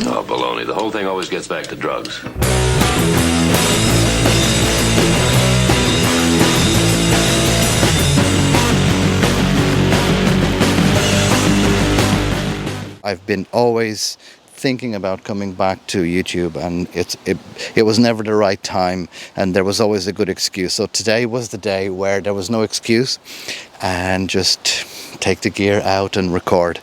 Oh, baloney. The whole thing always gets back to drugs. I've been always thinking about coming back to YouTube, and it was never the right time, and there was always a good excuse. So today was the day where there was no excuse, and just take the gear out and record.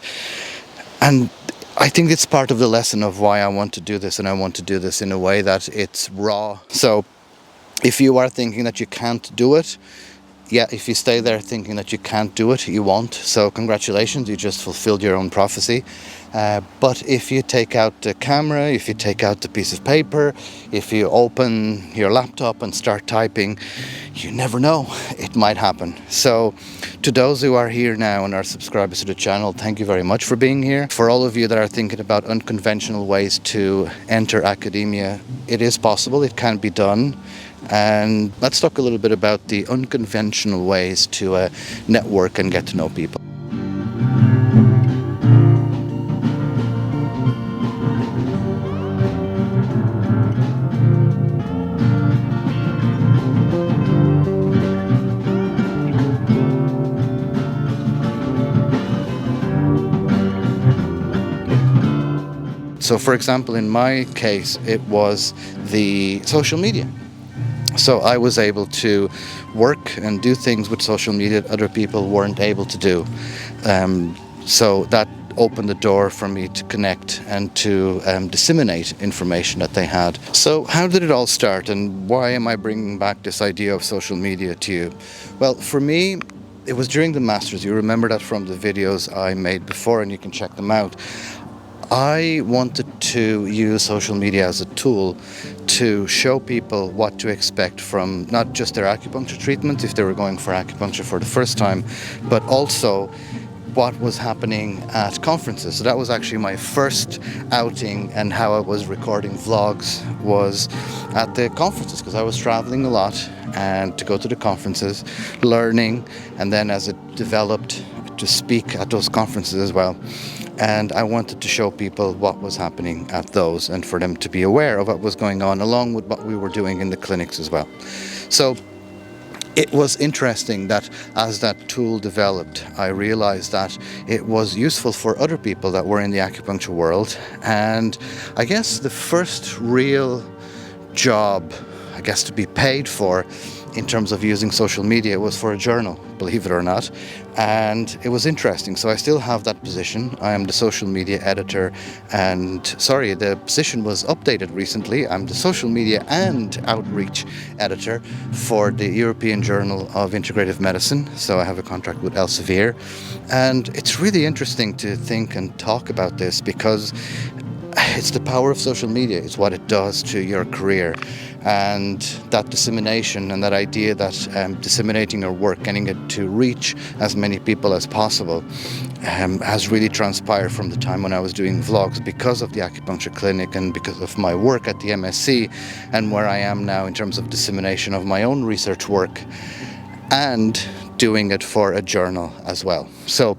And I think it's part of the lesson of why I want to do this, and I want to do this in a way that it's raw. So if you are thinking that you can't do it, yeah, if you stay there thinking that you can't do it, you won't. So congratulations, you just fulfilled your own prophecy. But if you take out the camera, if you take out the piece of paper, if you open your laptop and start typing, you never know, it might happen. So to those who are here now and are subscribers to the channel, thank you very much for being here. For all of you that are thinking about unconventional ways to enter academia, it is possible, it can be done. And let's talk a little bit about the unconventional ways to network and get to know people. So for example, in my case, it was the social media. So I was able to work and do things with social media that other people weren't able to do. So that opened the door for me to connect and to disseminate information that they had. So how did it all start, and why am I bringing back this idea of social media to you? Well, for me, it was during the Masters. You remember that from the videos I made before, and you can check them out. I wanted to use social media as a tool to show people what to expect from not just their acupuncture treatment, if they were going for acupuncture for the first time, but also what was happening at conferences. So that was actually my first outing, and how I was recording vlogs was at the conferences, because I was traveling a lot and to go to the conferences, learning, and then as it developed, to speak at those conferences as well. And I wanted to show people what was happening at those, and for them to be aware of what was going on, along with what we were doing in the clinics as well. So it was interesting that as that tool developed, I realized that it was useful for other people that were in the acupuncture world. And I guess the first real job, I guess, to be paid for in terms of using social media was for a journal, believe it or not. And it was interesting. So I still have that position. I am the social media editor, and sorry, the position was updated recently. I'm the social media and outreach editor for the European Journal of Integrative Medicine. So I have a contract with Elsevier. And it's really interesting to think and talk about this, because it's the power of social media. It's what it does to your career. And that dissemination, and that idea that disseminating our work, getting it to reach as many people as possible, has really transpired from the time when I was doing vlogs, because of the acupuncture clinic and because of my work at the MSc, and where I am now in terms of dissemination of my own research work and doing it for a journal as well. So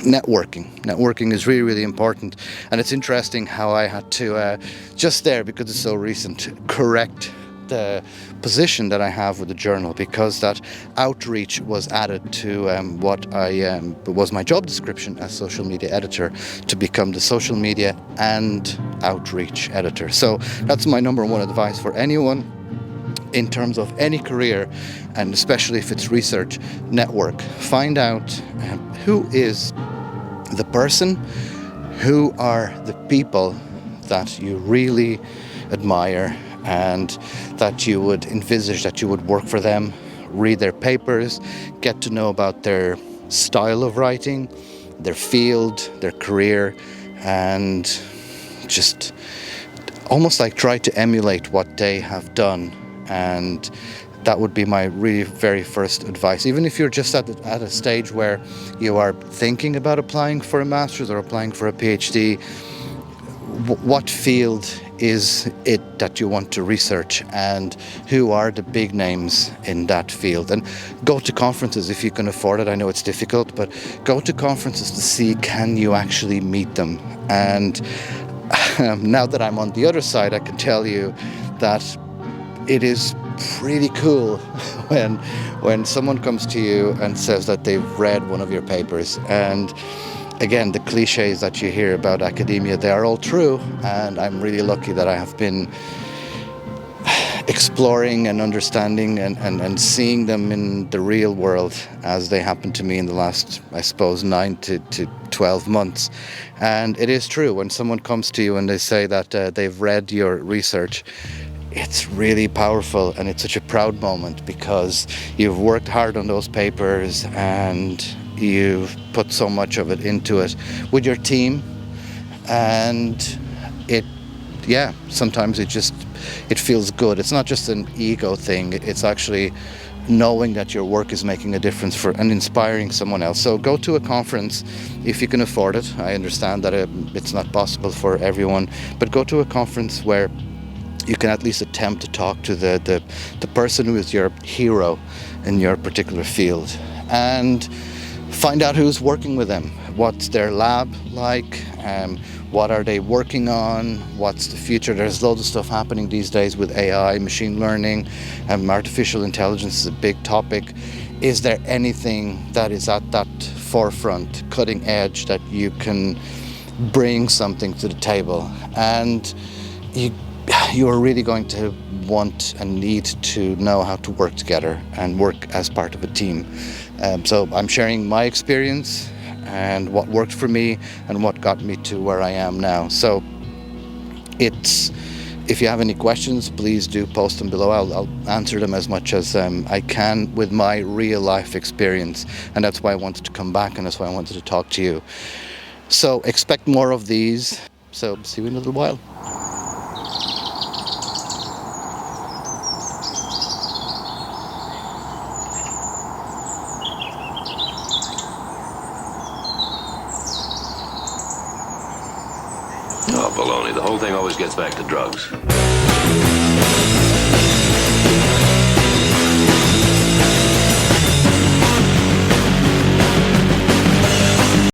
networking is really, really important. And it's interesting how I had to just there, because it's so recent, correct the position that I have with the journal, because that outreach was added to what was my job description as social media editor, to become the social media and outreach editor. So that's my number one advice for anyone in terms of any career, and especially if it's research. Network. Find out who is the person, who are the people that you really admire and that you would envisage that you would work for them. Read their papers, get to know about their style of writing, their field, their career, and just almost like try to emulate what they have done. And that would be my really very first advice. Even if you're just at a stage where you are thinking about applying for a master's or applying for a PhD, what field is it that you want to research, and who are the big names in that field. And go to conferences if you can afford it. I know it's difficult, but go to conferences to see, can you actually meet them? And now that I'm on the other side, I can tell you that it is pretty cool when someone comes to you and says that they've read one of your papers. And again, the cliches that you hear about academia, they are all true, and I'm really lucky that I have been exploring and understanding and seeing them in the real world as they happen to me in the last, I suppose, 9 to 12 months. And it is true, when someone comes to you and they say that they've read your research, it's really powerful, and it's such a proud moment, because you've worked hard on those papers and you've put so much of it into it with your team. And sometimes it feels good. It's not just an ego thing, it's actually knowing that your work is making a difference for and inspiring someone else. So go to a conference if you can afford it. I understand that it's not possible for everyone, but go to a conference where you can at least attempt to talk to the person who is your hero in your particular field, and find out who's working with them, what's their lab like, what are they working on, what's the future. There's loads of stuff happening these days with AI, machine learning, artificial intelligence is a big topic. Is there anything that is at that forefront, cutting edge, that you can bring something to the table? And you are really going to want and need to know how to work together and work as part of a team. So I'm sharing my experience and what worked for me and what got me to where I am now. So if you have any questions, please do post them below. I'll answer them as much as I can with my real life experience. And that's why I wanted to come back, and that's why I wanted to talk to you. So expect more of these. So see you in a little while. Oh, baloney. The whole thing always gets back to drugs.